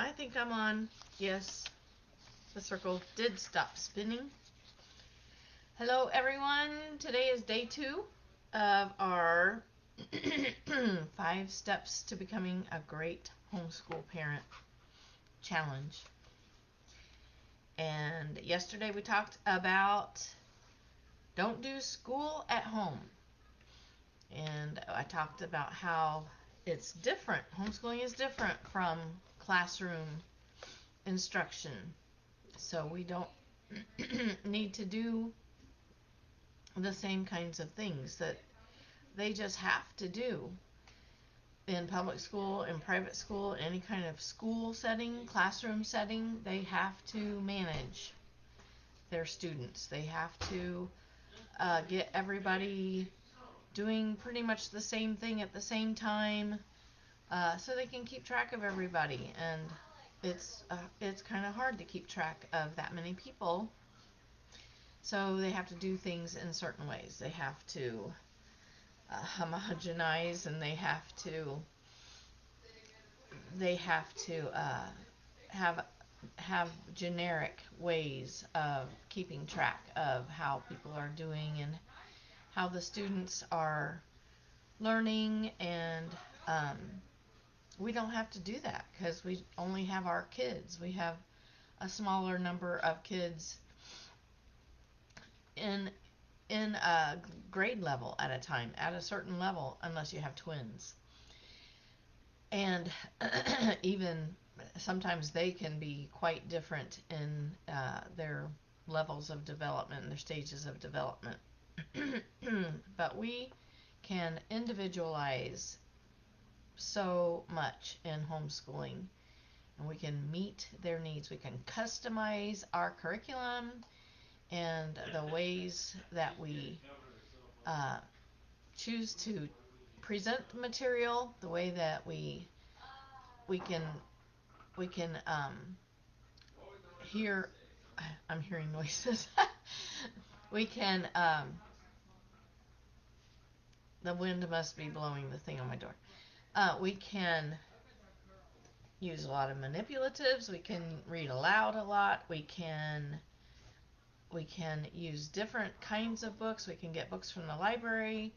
I think I'm on. Yes, the circle did stop spinning. Hello, everyone. Today is day 2 of our 5 steps to becoming a great homeschool parent challenge. And yesterday we talked about don't do school at home. And I talked about how it's different. Homeschooling is different from classroom instruction. So we don't need to do the same kinds of things that they just have to do in public school, in private school, any kind of school setting, classroom setting. They have to manage their students. They have to get everybody doing pretty much the same thing at the same time, so they can keep track of everybody. And it's kind of hard to keep track of that many people. So they have to do things in certain ways. They have to homogenize, and they have to have generic ways of keeping track of how people are doing and how the students are learning. And we don't have to do that because we only have our kids. We have a smaller number of kids in a grade level at a time, at a certain level, unless you have twins. And even sometimes they can be quite different in their levels of development and their stages of development. But we can individualize so much in homeschooling, and we can meet their needs. We can customize our curriculum and the ways that we choose to present the material, the way that we can hear. I'm hearing noises. We can the wind must be blowing the thing on my door. We can use a lot of manipulatives. We can read aloud a lot. We can use different kinds of books. We can get books from the library.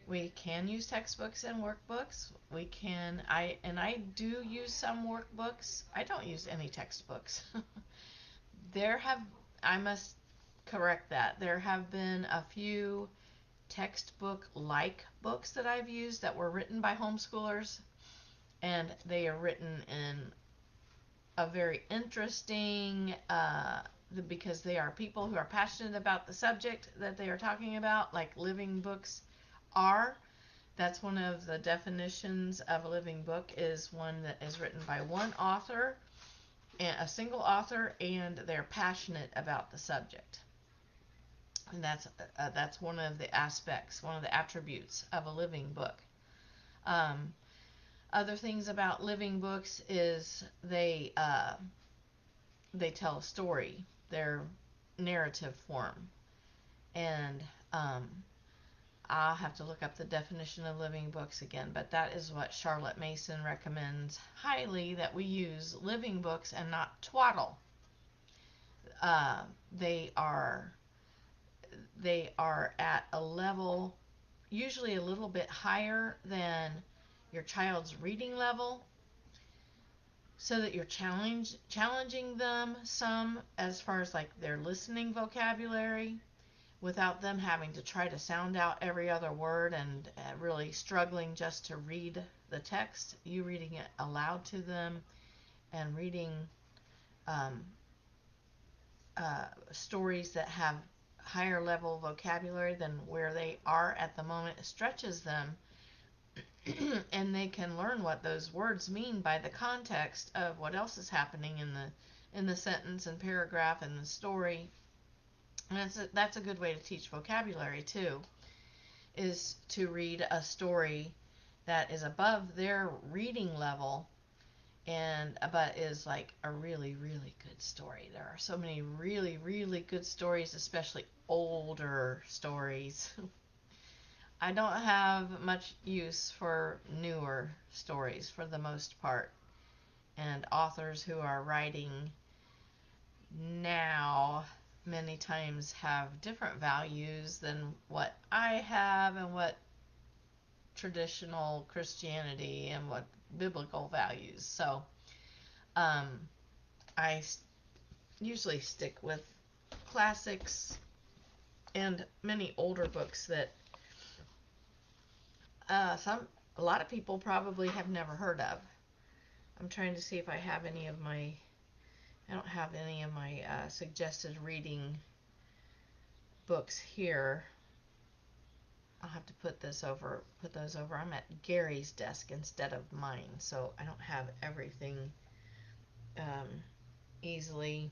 We can use textbooks and workbooks. I do use some workbooks. I don't use any textbooks. I must correct that. There have been a few textbook-like books that I've used that were written by homeschoolers, and they are written in a very interesting, because they are people who are passionate about the subject that they are talking about, like living books are. That's one of the definitions of a living book, is one that is written by one author, and a single author, and they're passionate about the subject. And that's one of the aspects, one of the attributes of a living book. Other things about living books is they tell a story. They're narrative form. And I'll have to look up the definition of living books again, but that is what Charlotte Mason recommends highly, that we use living books and not twaddle. They are at a level usually a little bit higher than your child's reading level, so that you're challenging them some as far as like their listening vocabulary, without them having to try to sound out every other word and really struggling just to read the text. You reading it aloud to them and reading stories that have higher level vocabulary than where they are at the moment stretches them. And they can learn what those words mean by the context of what else is happening in the sentence and paragraph and the story. And that's a good way to teach vocabulary too, is to read a story that is above their reading level, but is like a really, really good story. There are so many really, really good stories, especially older stories. I don't have much use for newer stories for the most part. and authors who are writing now many times have different values than what I have and what traditional Christianity and what biblical values. So I usually stick with classics and many older books that a lot of people probably have never heard of. I'm trying to see if I have any of my, I don't have any of my suggested reading books here. I'll have to put those over. I'm at Gary's desk instead of mine, so I don't have everything easily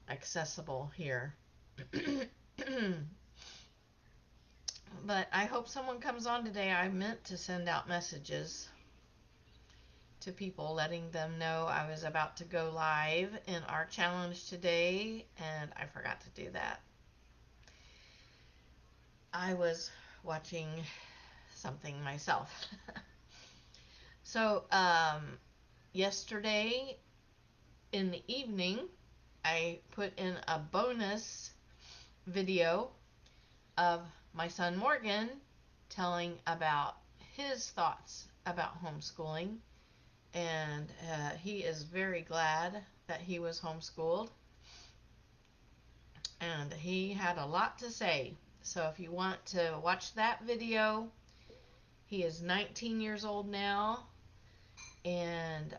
accessible here. But I hope someone comes on today. I meant to send out messages to people letting them know I was about to go live in our challenge today, and I forgot to do that. I was watching something myself. So yesterday in the evening I put in a bonus video of my son Morgan telling about his thoughts about homeschooling, and he is very glad that he was homeschooled, and he had a lot to say. So if you want to watch that video, he is 19 years old now, and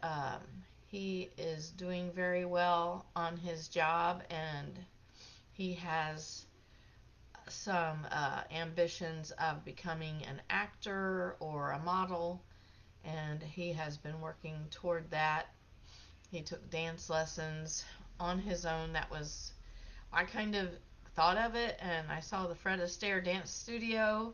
he is doing very well on his job, and he has some ambitions of becoming an actor or a model, and he has been working toward that. He took dance lessons on his own. I kind of thought of it, and I saw the Fred Astaire dance studio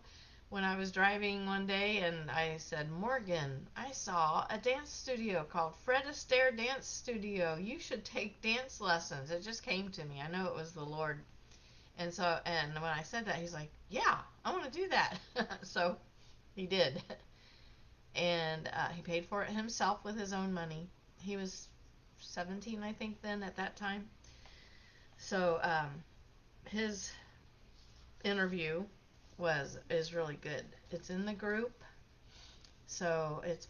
when I was driving one day, and I said, Morgan, I saw a dance studio called Fred Astaire Dance Studio. You should take dance lessons. It just came to me. I know it was the Lord. And when I said that, he's like, yeah, I want to do that. So he did. And he paid for it himself with his own money. He was 17, I think, then at that time. So his interview is really good. It's in the group. So it's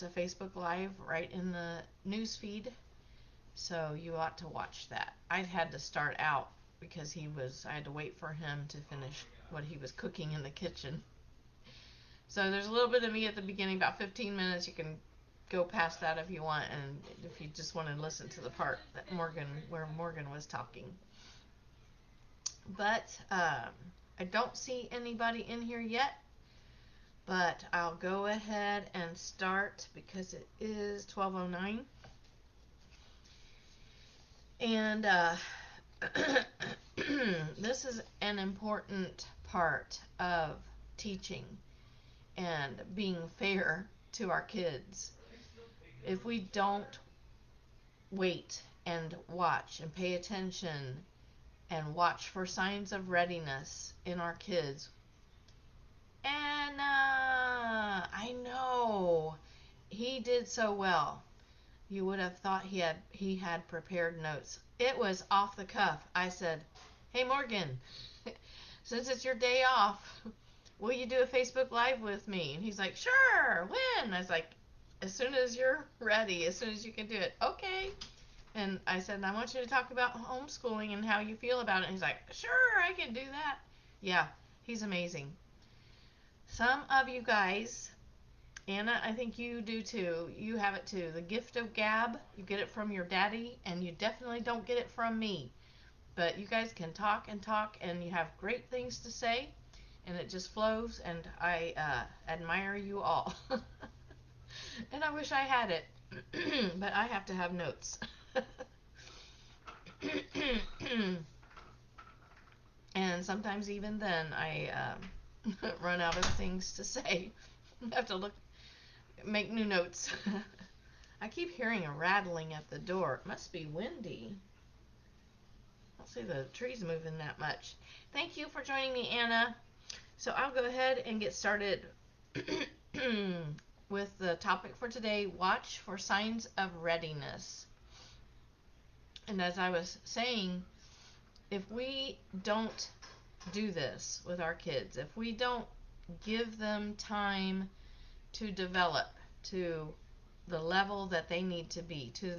a Facebook Live right in the news feed. So you ought to watch that. I had to start out because I had to wait for him to finish what he was cooking in the kitchen. So there's a little bit of me at the beginning, about 15 minutes. You can go past that if you want, and if you just want to listen to the part where Morgan was talking. But I don't see anybody in here yet, but I'll go ahead and start because it is 12:09. And this is an important part of teaching and being fair to our kids. If we don't wait and watch and pay attention and watch for signs of readiness in our kids, and I know he did so well. You would have thought he had prepared notes. It was off the cuff. I said, hey Morgan, since it's your day off, will you do a Facebook Live with me? And he's like, sure, when? I was like, as soon as you're ready, as soon as you can do it. Okay. And I said, I want you to talk about homeschooling and how you feel about it. And he's like, sure, I can do that. Yeah, he's amazing. Some of you guys, Anna, I think you do too. You have it too. The gift of gab, you get it from your daddy, and you definitely don't get it from me. But you guys can talk, and you have great things to say, and it just flows, and I admire you all. And I wish I had it, but I have to have notes. And sometimes even then I run out of things to say. I have to make new notes. I keep hearing a rattling at the door. It must be windy. I don't see the trees moving that much. Thank you for joining me, Anna. So I'll go ahead and get started with the topic for today, watch for signs of readiness. And as I was saying, if we don't do this with our kids, if we don't give them time to develop to the level that they need to be, to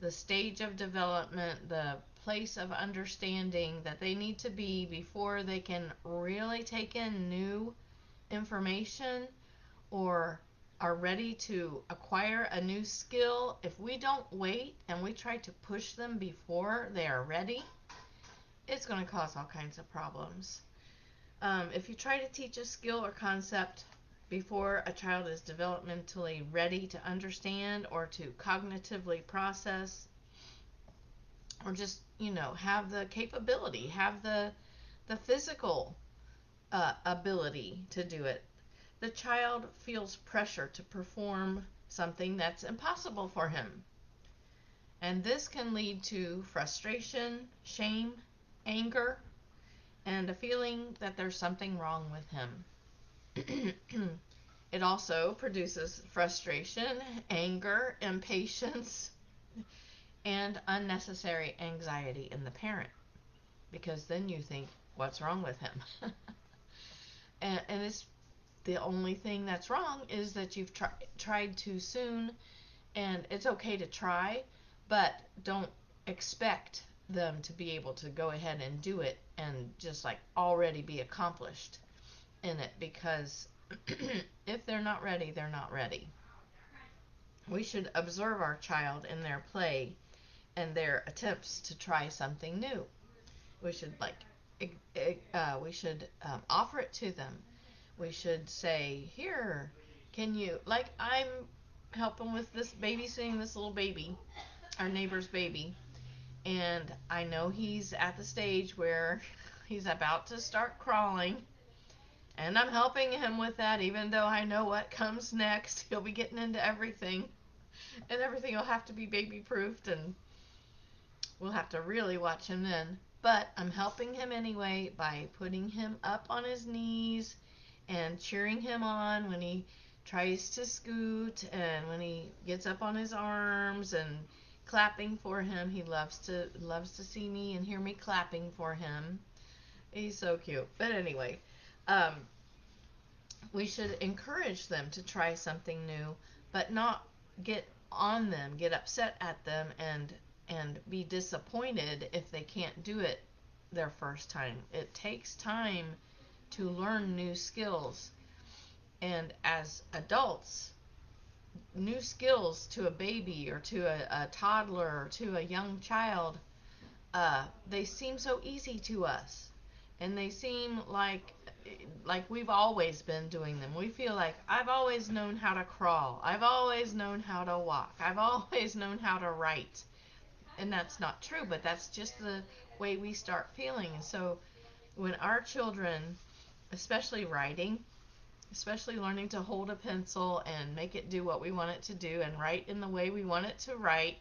the stage of development, the place of understanding that they need to be before they can really take in new information or are ready to acquire a new skill, if we don't wait and we try to push them before they are ready, it's going to cause all kinds of problems. If you try to teach a skill or concept before a child is developmentally ready to understand or to cognitively process, or just, have the capability, have the physical ability to do it, the child feels pressure to perform something that's impossible for him. And this can lead to frustration, shame, anger, and a feeling that there's something wrong with him. It also produces frustration, anger, impatience, and unnecessary anxiety in the parent, because then you think, what's wrong with him? and it's the only thing that's wrong is that you've tried too soon, and it's okay to try, but don't expect them to be able to go ahead and do it and just like already be accomplished in it, because if they're not ready, they're not ready. We should observe our child in their play and their attempts to try something new. We should offer it to them. We should say, here, can you, like, I'm helping with this babysitting this little baby, our neighbor's baby, and I know he's at the stage where he's about to start crawling, and I'm helping him with that, even though I know what comes next. He'll be getting into everything, and everything will have to be baby proofed, and we'll have to really watch him then. But I'm helping him anyway by putting him up on his knees and cheering him on when he tries to scoot and when he gets up on his arms, and clapping for him. He loves to see me and hear me clapping for him. He's so cute. But anyway, we should encourage them to try something new, but not get on them, get upset at them, and be disappointed if they can't do it their first time. It takes time to learn new skills. And as adults, new skills to a baby or to a toddler or to a young child, they seem so easy to us. And they seem like we've always been doing them. We feel like, I've always known how to crawl. I've always known how to walk. I've always known how to write. And that's not true, but that's just the way we start feeling. And so when our children, especially writing, especially learning to hold a pencil and make it do what we want it to do and write in the way we want it to write,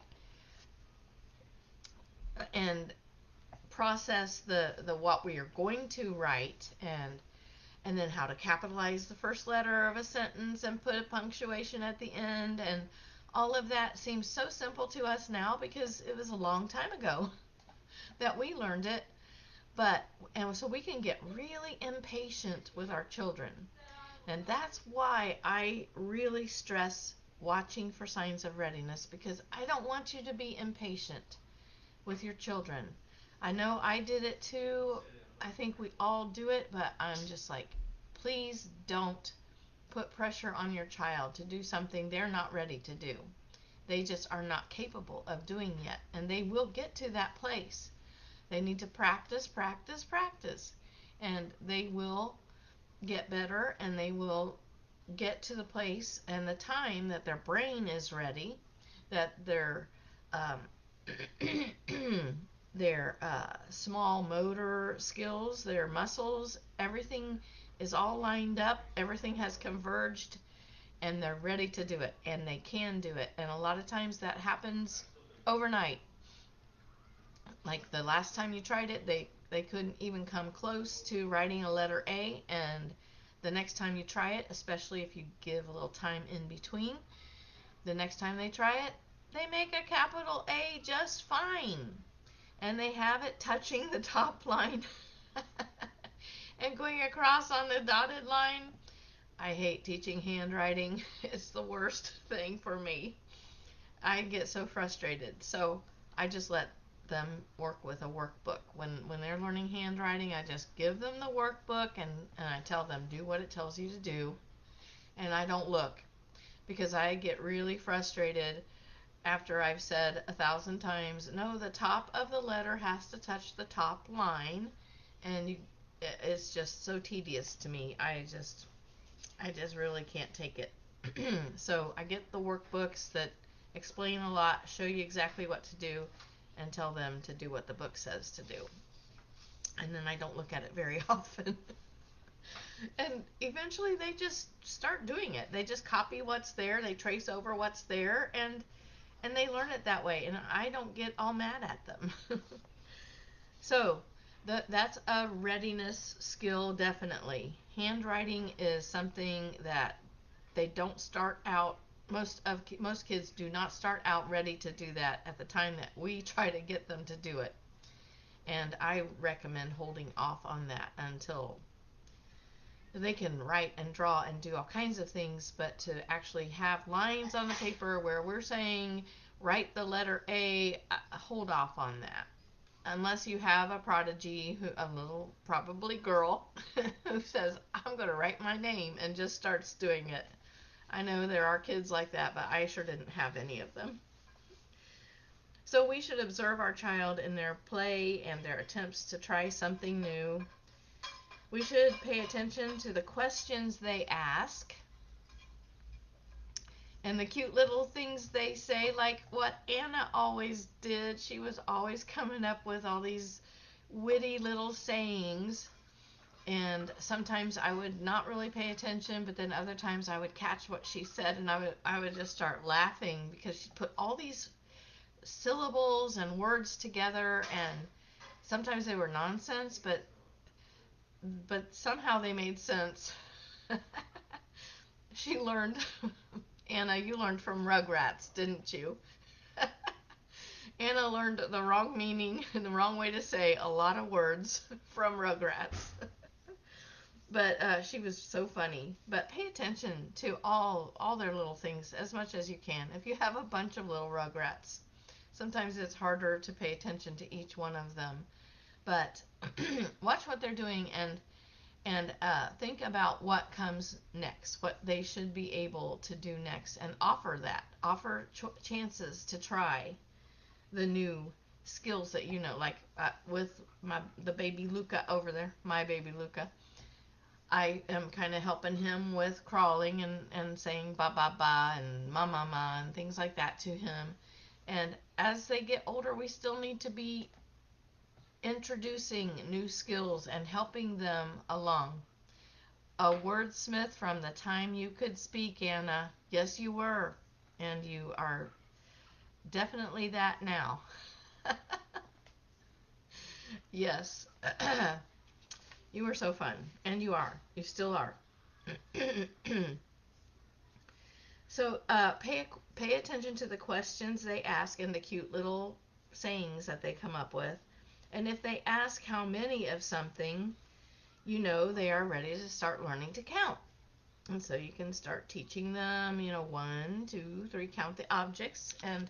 and process the what we are going to write, and then how to capitalize the first letter of a sentence and put a punctuation at the end, and all of that seems so simple to us now because it was a long time ago that we learned it. And so we can get really impatient with our children. And that's why I really stress watching for signs of readiness, because I don't want you to be impatient with your children. I know I did it too. I think we all do it, but I'm just like, please don't put pressure on your child to do something they're not ready to do. They just are not capable of doing yet, and they will get to that place. They need to practice, practice, practice, and they will get better, and they will get to the place and the time that their brain is ready, that their their small motor skills, their muscles, everything is all lined up, everything has converged, and they're ready to do it, and they can do it. And a lot of times that happens overnight. Like the last time you tried it, they couldn't even come close to writing a letter A, and the next time you try it, especially if you give a little time in between, the next time they try it, they make a capital A just fine. And they have it touching the top line and going across on the dotted line. I hate teaching handwriting. It's the worst thing for me. I get so frustrated. So I just let them work with a workbook. When they're learning handwriting, I just give them the workbook and I tell them, do what it tells you to do. And I don't look, because I get really frustrated after I've said 1,000 times, no, the top of the letter has to touch the top line. And it's just so tedious to me. I just really can't take it. So I get the workbooks that explain a lot, show you exactly what to do, and tell them to do what the book says to do. And then I don't look at it very often. And eventually they just start doing it. They just copy what's there, they trace over what's there, and they learn it that way. And I don't get all mad at them. So that's a readiness skill, definitely. Handwriting is something that they don't start out, most kids do not start out ready to do that at the time that we try to get them to do it. And I recommend holding off on that until they can write and draw and do all kinds of things, but to actually have lines on the paper where we're saying write the letter A, hold off on that. Unless you have a prodigy, a little probably girl, who says, I'm going to write my name, and just starts doing it. I know there are kids like that, but I sure didn't have any of them. So we should observe our child in their play and their attempts to try something new. We should pay attention to the questions they ask and the cute little things they say, like what Anna always did. She was always coming up with all these witty little sayings. And sometimes I would not really pay attention, but then other times I would catch what she said, and I would just start laughing because she put all these syllables and words together, and sometimes they were nonsense, but somehow they made sense. She learned, Anna, you learned from Rugrats, didn't you? Anna learned the wrong meaning and the wrong way to say a lot of words from Rugrats. But she was so funny. But pay attention to all their little things as much as you can. If you have a bunch of little Rugrats, sometimes it's harder to pay attention to each one of them. But watch what they're doing and think about what comes next, what they should be able to do next, and offer that. Offer chances to try the new skills that you know, like with the baby Luca over there, my baby Luca. I am kind of helping him with crawling and saying ba ba ba and ma ma ma and things like that to him. And as they get older, we still need to be introducing new skills and helping them along. A wordsmith from the time you could speak, Anna. Yes, you were. And you are definitely that now. Yes. You were so fun. And you are. You still are. So pay attention to the questions they ask and the cute little sayings that they come up with. And if they ask how many of something, you know they are ready to start learning to count. And so you can start teaching them, 1, 2, 3, count the objects, and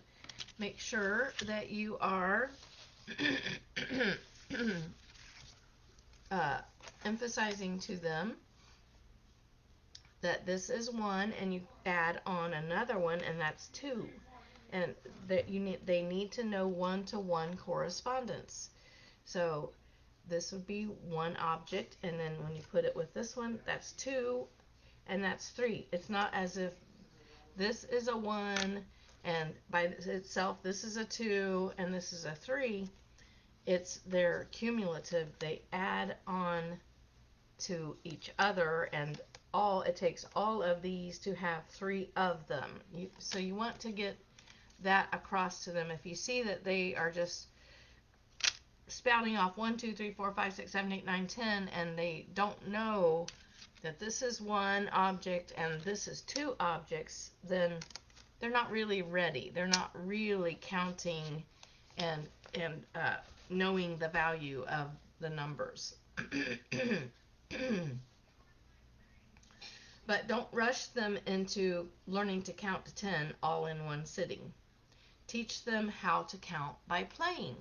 make sure that you are emphasizing to them that this is 1, and you add on another one, and that's 2. And that they need to know one-to-one correspondence. So this would be 1 object, and then when you put it with this one, that's 2, and that's 3. It's not as if this is a 1, and by itself this is a 2, and this is a 3. They're cumulative. They add on to each other, and it takes all of these to have 3 of them. So you want to get that across to them. If you see that they are just spouting off 1, 2, 3, 4, 5, 6, 7, 8, 9, 10, and they don't know that this is one object and this is two objects, then they're not really ready. They're not really counting and knowing the value of the numbers. But don't rush them into learning to count to 10 all in one sitting. Teach them how to count by playing.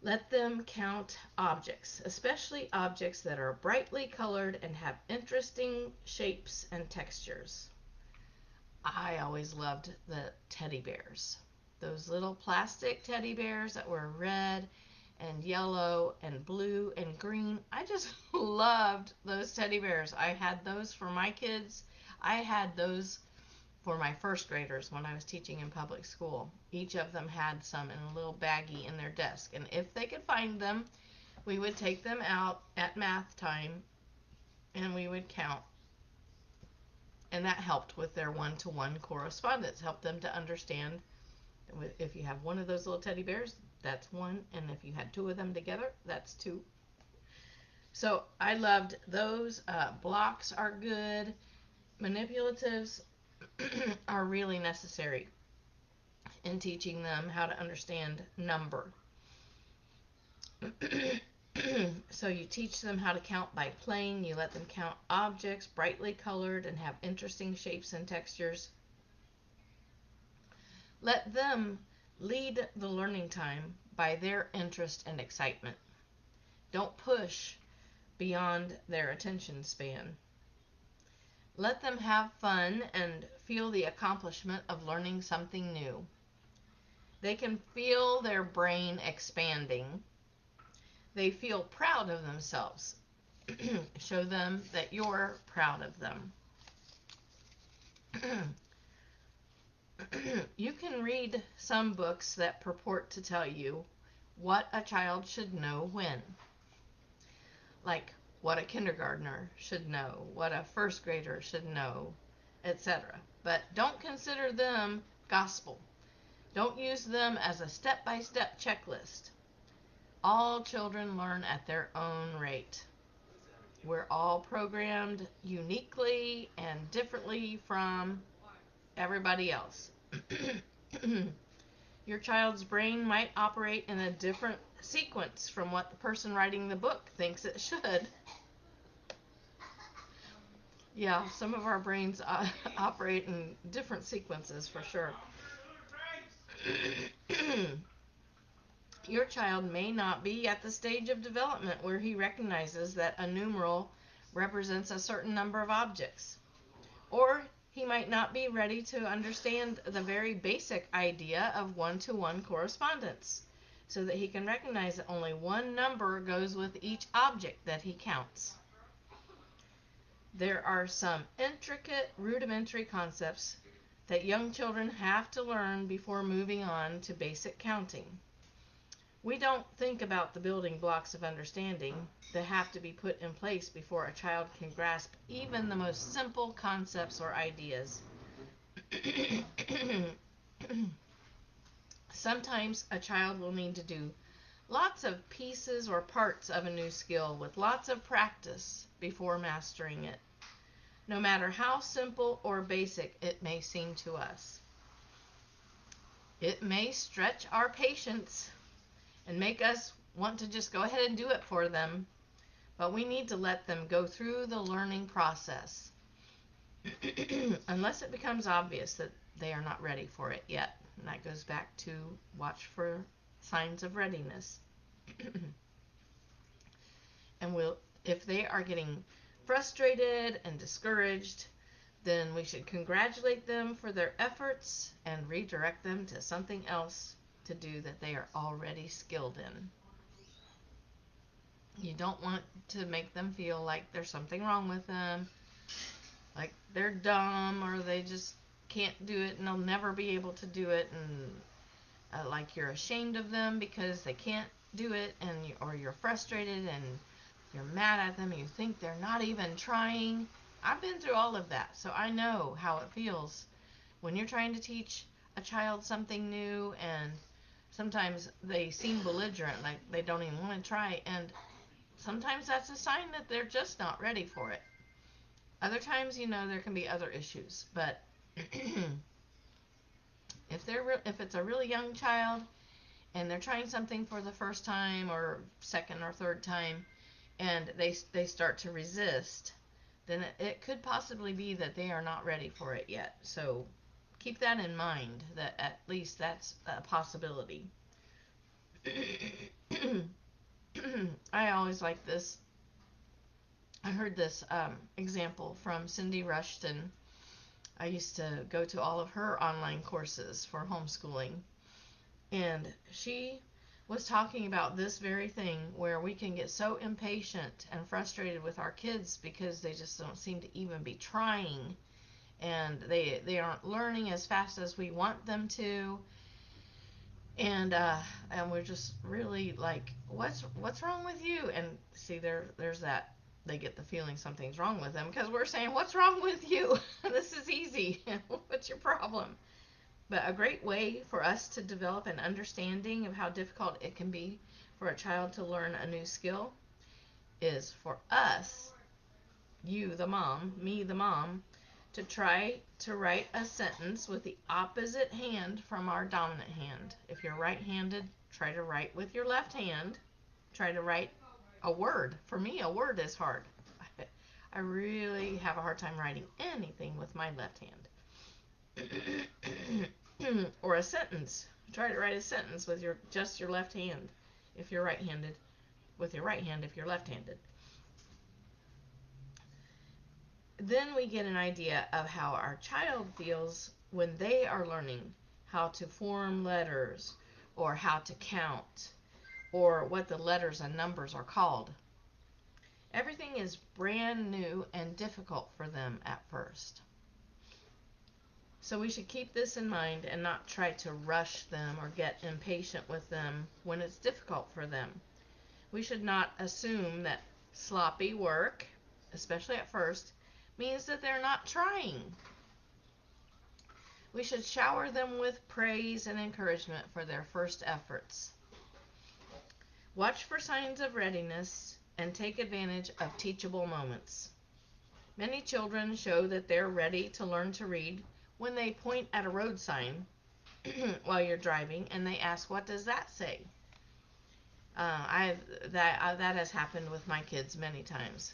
Let them count objects, especially objects that are brightly colored and have interesting shapes and textures. I always loved the teddy bears. Those little plastic teddy bears that were red and yellow and blue and green. I just loved those teddy bears. I had those for my kids. I had those for my first graders when I was teaching in public school. Each of them had some in a little baggie in their desk. And if they could find them, we would take them out at math time and we would count. And that helped with their one-to-one correspondence, helped them to understand if you have one of those little teddy bears, that's one, and if you had two of them together, that's two. So I loved those. Blocks are good. Manipulatives are really necessary in teaching them how to understand number. So you teach them how to count by playing. You let them count objects brightly colored and have interesting shapes and textures. Let them lead the learning time by their interest and excitement. Don't push beyond their attention span. Let them have fun and feel the accomplishment of learning something new. They can feel their brain expanding. They feel proud of themselves. Show them that you're proud of them. You can read some books that purport to tell you what a child should know when. Like what a kindergartner should know, what a first grader should know, etc. But don't consider them gospel. Don't use them as a step-by-step checklist. All children learn at their own rate. We're all programmed uniquely and differently from everybody else. Your child's brain might operate in a different sequence from what the person writing the book thinks it should. Yeah, some of our brains operate in different sequences for sure. Your child may not be at the stage of development where he recognizes that a numeral represents a certain number of objects. Or he might not be ready to understand the very basic idea of one-to-one correspondence, so that he can recognize that only one number goes with each object that he counts. There are some intricate, rudimentary concepts that young children have to learn before moving on to basic counting. We don't think about the building blocks of understanding that have to be put in place before a child can grasp even the most simple concepts or ideas. Sometimes a child will need to do lots of pieces or parts of a new skill with lots of practice before mastering it, no matter how simple or basic it may seem to us. It may stretch our patience and make us want to just go ahead and do it for them, but we need to let them go through the learning process unless it becomes obvious that they are not ready for it yet. And that goes back to watch for signs of readiness. And if they are getting frustrated and discouraged, then we should congratulate them for their efforts and redirect them to something else to do that they are already skilled in. You don't want to make them feel like there's something wrong with them, like they're dumb or they just can't do it and they'll never be able to do it, and like you're ashamed of them because they can't do it, or you're frustrated and you're mad at them and you think they're not even trying. I've been through all of that, so I know how it feels when you're trying to teach a child something new and sometimes they seem belligerent, like they don't even want to try, and sometimes that's a sign that they're just not ready for it. Other times, there can be other issues, but if it's a really young child and they're trying something for the first time or second or third time, and they start to resist, then it could possibly be that they are not ready for it yet. So keep that in mind, that at least that's a possibility. I always like this. I heard this example from Cindy Rushton. I used to go to all of her online courses for homeschooling, and she was talking about this very thing, where we can get so impatient and frustrated with our kids because they just don't seem to even be trying, and they aren't learning as fast as we want them to, and we're just really like, what's wrong with you? And see, there's that, they get the feeling something's wrong with them because we're saying, what's wrong with you? This is easy. What's your problem? But a great way for us to develop an understanding of how difficult it can be for a child to learn a new skill is for us, you the mom, me the mom, to try to write a sentence with the opposite hand from our dominant hand. If you're right-handed, try to write with your left hand. Try to write a word. For me, a word is hard. I really have a hard time writing anything with my left hand. Or a sentence. Try to write a sentence with just your left hand if you're right-handed, with your right hand if you're left-handed. Then we get an idea of how our child feels when they are learning how to form letters, or how to count, or what the letters and numbers are called. Everything is brand new and difficult for them at first. So we should keep this in mind and not try to rush them or get impatient with them when it's difficult for them. We should not assume that sloppy work, especially at first, means that they're not trying. We should shower them with praise and encouragement for their first efforts. Watch for signs of readiness and take advantage of teachable moments. Many children show that they're ready to learn to read when they point at a road sign while you're driving and they ask, "What does that say?" That has happened with my kids many times,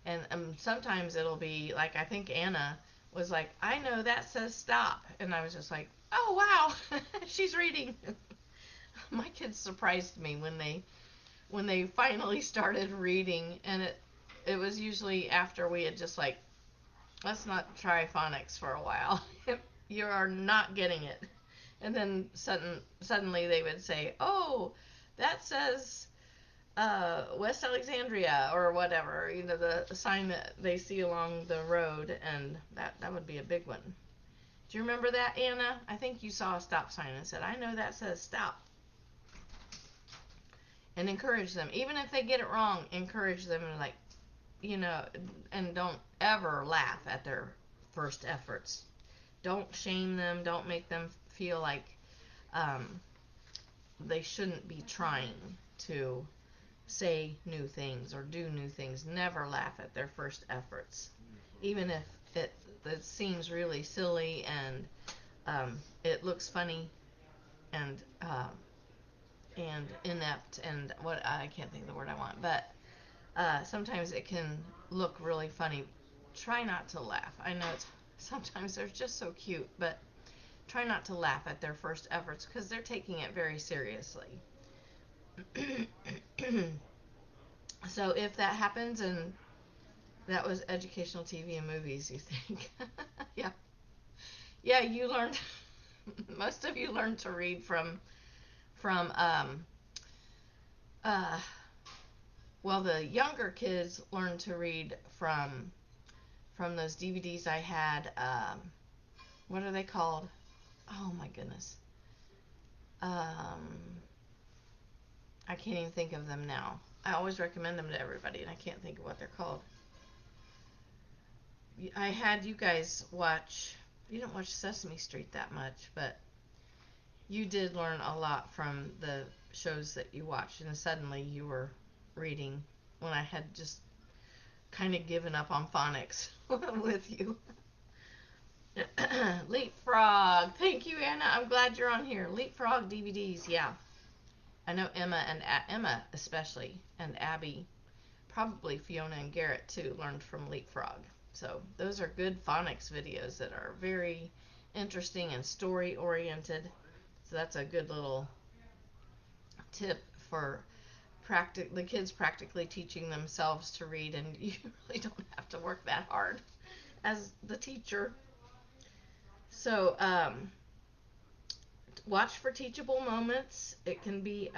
and sometimes it'll be like, I think Anna was like, "I know that says stop," and I was just like, "Oh wow, she's reading." My kids surprised me when they finally started reading, and it was usually after we had just like, let's not try phonics for a while. You are not getting it. And then suddenly they would say, "Oh, that says West Alexandria," or whatever, the sign that they see along the road, and that would be a big one. Do you remember that, Anna? I think you saw a stop sign and said, "I know that says stop." And encourage them. Even if they get it wrong, encourage them, and like, and don't ever laugh at their first efforts. Don't shame them. Don't make them feel like they shouldn't be trying to say new things or do new things. Never laugh at their first efforts, even if it seems really silly and it looks funny and inept, and what, I can't think of the word I want, but sometimes it can look really funny. Try not to laugh. I know sometimes they're just so cute, but try not to laugh at their first efforts because they're taking it very seriously. So if that happens, and that was educational TV and movies, you think? Yeah, you learned. Most of you learned to read from uh, well, the younger kids learned to read from those DVDs I had. What are they called? Oh my goodness. I can't even think of them now. I always recommend them to everybody, and I can't think of what they're called. I had you guys watch. You didn't watch Sesame Street that much, but you did learn a lot from the shows that you watched, and suddenly you were reading when I had just kind of given up on phonics with you. Leapfrog. Thank you, Anna. I'm glad you're on here. Leapfrog DVDs. Yeah. I know Emma and Emma especially, and Abby, probably Fiona and Garrett too, learned from Leapfrog. So those are good phonics videos that are very interesting and story oriented. So that's a good little tip for the kids practically teaching themselves to read, and you really don't have to work that hard as the teacher. So watch for teachable moments. It can be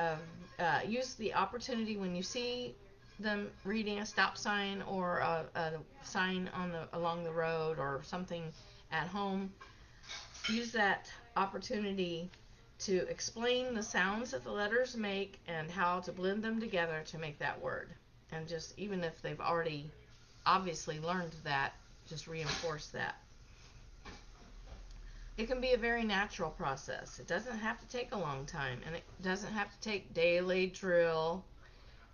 use the opportunity when you see them reading a stop sign or a sign along the road or something at home. Use that opportunity to explain the sounds that the letters make and how to blend them together to make that word. And just even if they've already obviously learned that, just reinforce that. It can be a very natural process. It doesn't have to take a long time, and it doesn't have to take daily drill.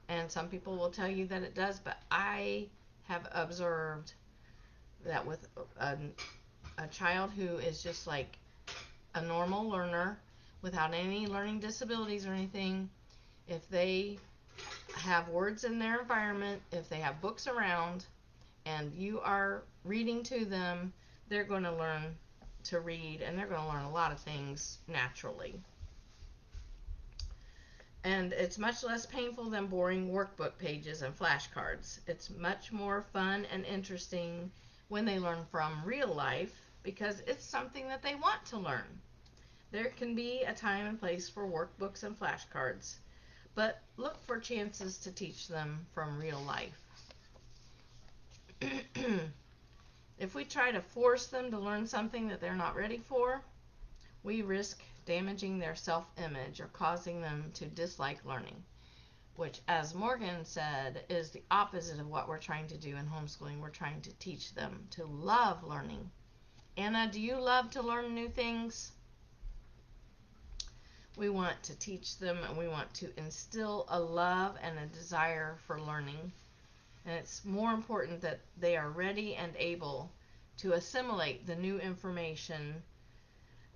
And some people will tell you that it does, but I have observed that with a child who is just like a normal learner without any learning disabilities or anything, if they have words in their environment, if they have books around, and you are reading to them, they're going to learn to read, and they're going to learn a lot of things naturally. And it's much less painful than boring workbook pages and flashcards. It's much more fun and interesting when they learn from real life because it's something that they want to learn. There can be a time and place for workbooks and flashcards, but look for chances to teach them from real life. If we try to force them to learn something that they're not ready for, we risk damaging their self-image or causing them to dislike learning, which, as Morgan said, is the opposite of what we're trying to do in homeschooling. We're trying to teach them to love learning. Anna, do you love to learn new things? We want to teach them, and we want to instill a love and a desire for learning. And it's more important that they are ready and able to assimilate the new information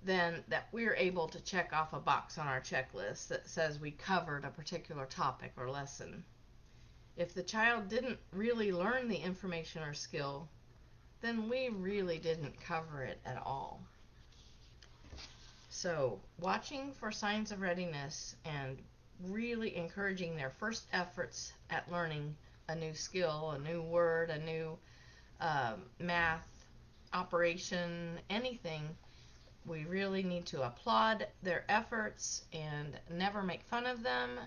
than that we're able to check off a box on our checklist that says we covered a particular topic or lesson. If the child didn't really learn the information or skill, then we really didn't cover it at all. So, watching for signs of readiness and really encouraging their first efforts at learning a new skill, a new word, a new math operation, anything, we really need to applaud their efforts and never make fun of them,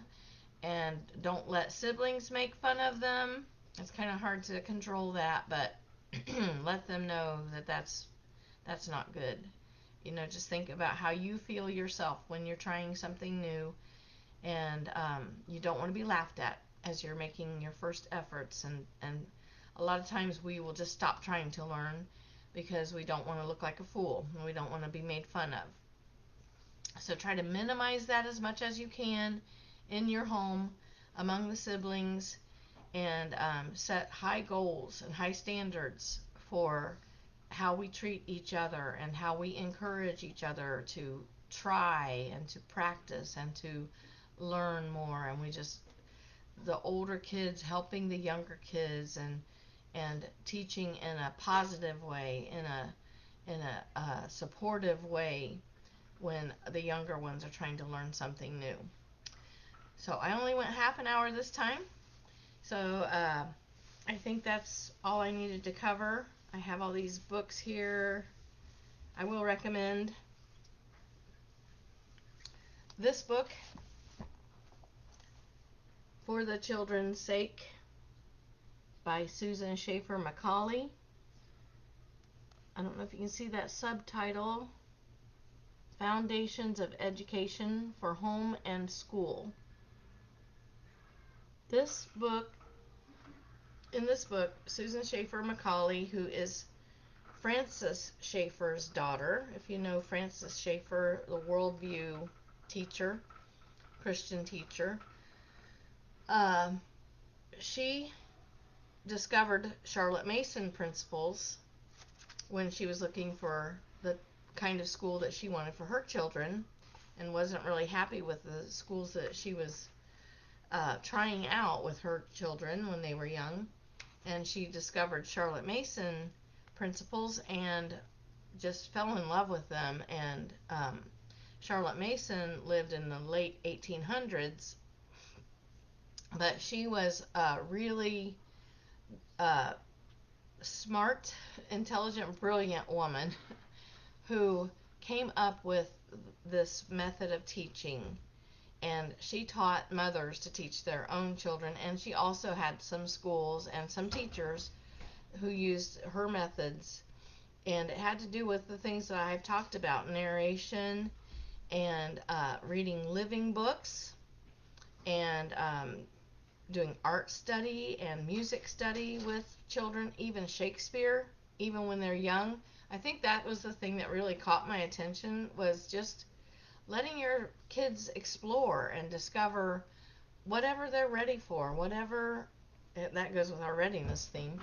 and don't let siblings make fun of them. It's kind of hard to control that, but let them know that that's not good. Just think about how you feel yourself when you're trying something new, and you don't want to be laughed at as you're making your first efforts, and a lot of times we will just stop trying to learn because we don't want to look like a fool and we don't want to be made fun of. So try to minimize that as much as you can in your home among the siblings, and set high goals and high standards for how we treat each other and how we encourage each other to try and to practice and to learn more. And the older kids helping the younger kids, and teaching in a positive way, in a supportive way when the younger ones are trying to learn something new. So I only went half an hour this time. So I think that's all I needed to cover. I have all these books here. I will recommend this book, For the Children's Sake, by Susan Schaefer Macaulay. I don't know if you can see that subtitle, Foundations of Education for Home and School. In this book, Susan Schaefer Macaulay, who is Francis Schaefer's daughter, if you know Francis Schaefer, the she discovered Charlotte Mason principles when she was looking for the kind of school that she wanted for her children, and wasn't really happy with the schools that she was trying out with her children when they were young. And she discovered Charlotte Mason principles and just fell in love with them. And Charlotte Mason lived in the late 1800s, but she was a really smart, intelligent, brilliant woman who came up with this method of teaching. And she taught mothers to teach their own children, and she also had some schools and some teachers who used her methods. And it had to do with the things that I've talked about: narration, and reading living books, and doing art study and music study with children, even Shakespeare, even when they're young. I think that was the thing that really caught my attention, was just letting your kids explore and discover whatever they're ready for, whatever, that goes with our readiness theme,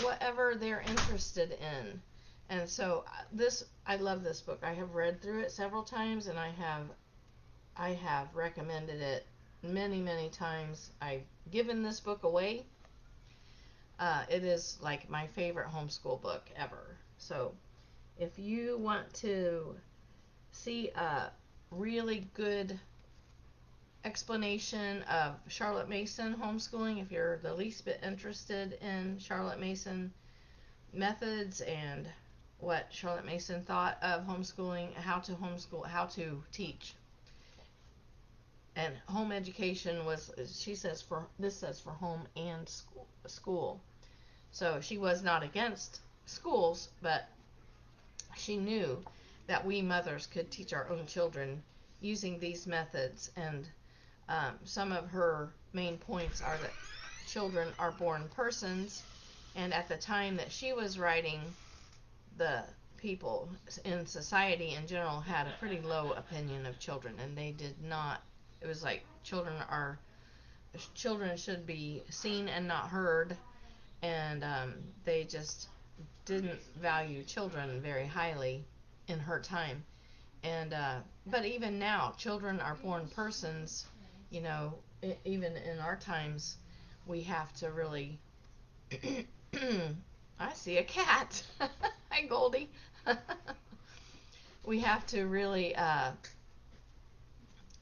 whatever they're interested in. And so I love this book. I have read through it several times, and I have recommended it many times. I've given this book away. It is like my favorite homeschool book ever. So if you want to see a really good explanation of Charlotte Mason homeschooling, if you're the least bit interested in Charlotte Mason methods and what Charlotte Mason thought of homeschooling, how to homeschool, how to teach. And home education was, she says, this says for home and school. So she was not against schools, but she knew that we mothers could teach our own children using these methods. And some of her main points are that children are born persons, and at the time that she was writing, the people in society in general had a pretty low opinion of children, and they did not, it was like children should be seen and not heard, and they just didn't value children very highly in her time. And but even now, children are born persons. You know, even in our times, we have to really I see a cat. Hi, Goldie. We have to really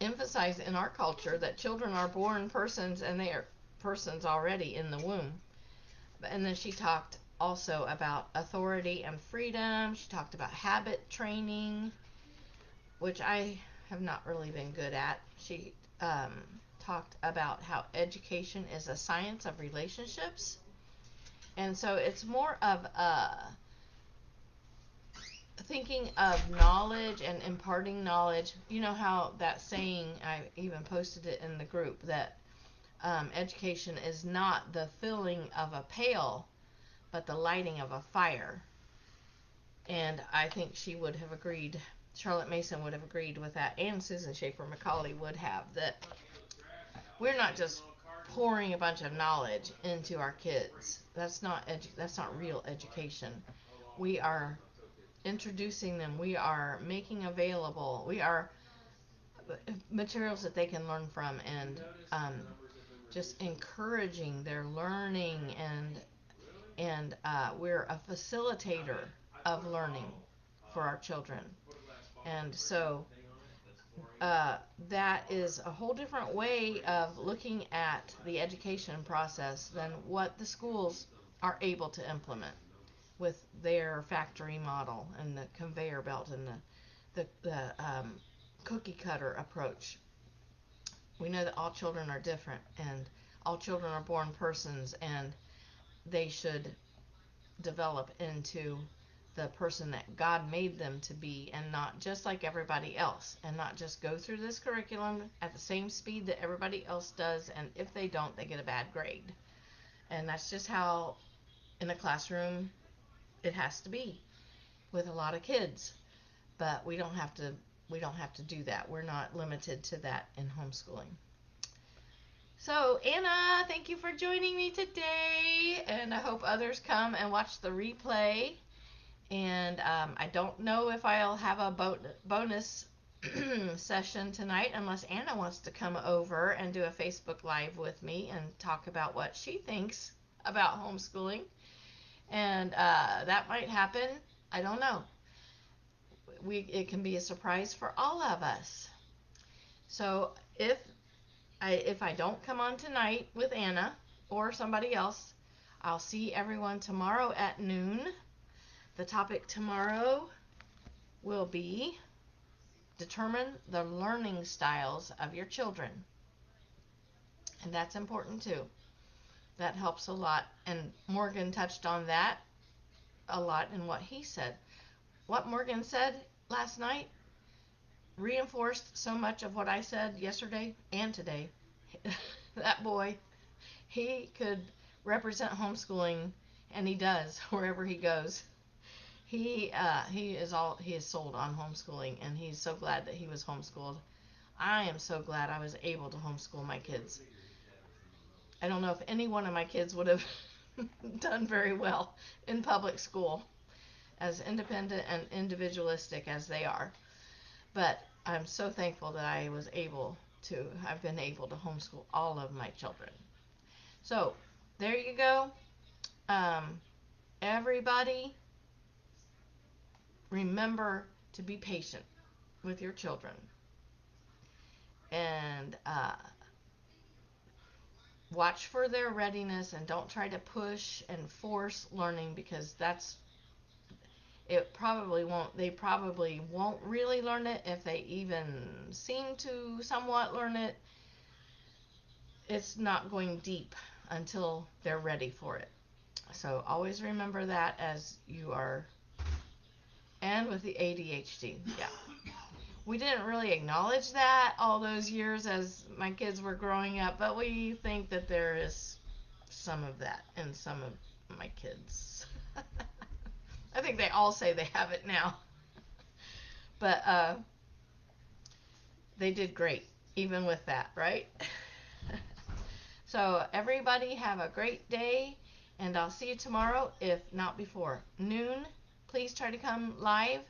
emphasize in our culture that children are born persons, and they are persons already in the womb. And then she talked also about authority and freedom. She talked about habit training, which I have not really been good at. She talked about how education is a science of relationships. And so it's more of thinking of knowledge and imparting knowledge. You know how that saying, I even posted it in the group, that education is not the filling of a pail, but the lighting of a fire. And I think she would have agreed, Charlotte Mason would have agreed with that, and Susan Schaefer Macaulay would have, that we're not just pouring a bunch of knowledge into our kids. That's not real education. We are introducing them. We are making available. We are materials that they can learn from, and just encouraging their learning, and we're a facilitator of learning for our children. And so that is a whole different way of looking at the education process than what the schools are able to implement with their factory model and the conveyor belt and the cookie cutter approach. We know that all children are different, and all children are born persons, and they should develop into the person that God made them to be, and not just like everybody else, and not just go through this curriculum at the same speed that everybody else does, and if they don't, they get a bad grade. And that's just how in a classroom it has to be with a lot of kids. But we don't have to do that. We're not limited to that in homeschooling. So, Anna, thank you for joining me today, and I hope others come and watch the replay. And I don't know if I'll have a bonus session tonight unless Anna wants to come over and do a Facebook Live with me and talk about what she thinks about homeschooling. And that might happen. I don't know. It can be a surprise for all of us. So if I don't come on tonight with Anna or somebody else, I'll see everyone tomorrow at noon. The topic tomorrow will be determine the learning styles of your children. And that's important too. That helps a lot. And Morgan touched on that a lot in what he said. What Morgan said last night reinforced so much of what I said yesterday and today. That boy, he could represent homeschooling, and he does wherever he goes. He is sold on homeschooling, and he's so glad that he was homeschooled. I am so glad I was able to homeschool my kids. I don't know if any one of my kids would have done very well in public school, as independent and individualistic as they are. But I'm so thankful that I've been able to homeschool all of my children. So there you go. Everybody, remember to be patient with your children. And watch for their readiness, and don't try to push and force learning, because they probably won't really learn it. If they even seem to somewhat learn it, it's not going deep until they're ready for it. So always remember that as you are. And with the ADHD, yeah. We didn't really acknowledge that all those years as my kids were growing up, but we think that there is some of that in some of my kids. I think they all say they have it now. But they did great, even with that, right? So everybody have a great day, and I'll see you tomorrow, if not before. Noon, please try to come live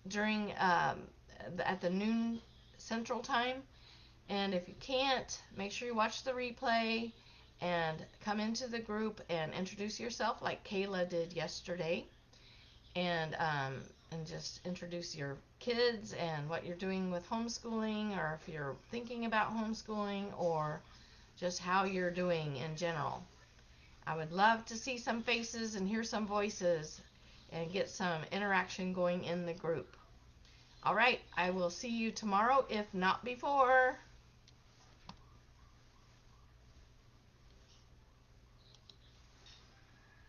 during at the noon Central Time. And if you can't, make sure you watch the replay and come into the group and introduce yourself like Kayla did yesterday. And just introduce your kids and what you're doing with homeschooling, or if you're thinking about homeschooling, or just how you're doing in general. I would love to see some faces and hear some voices and get some interaction going in the group. All right, I will see you tomorrow, if not before.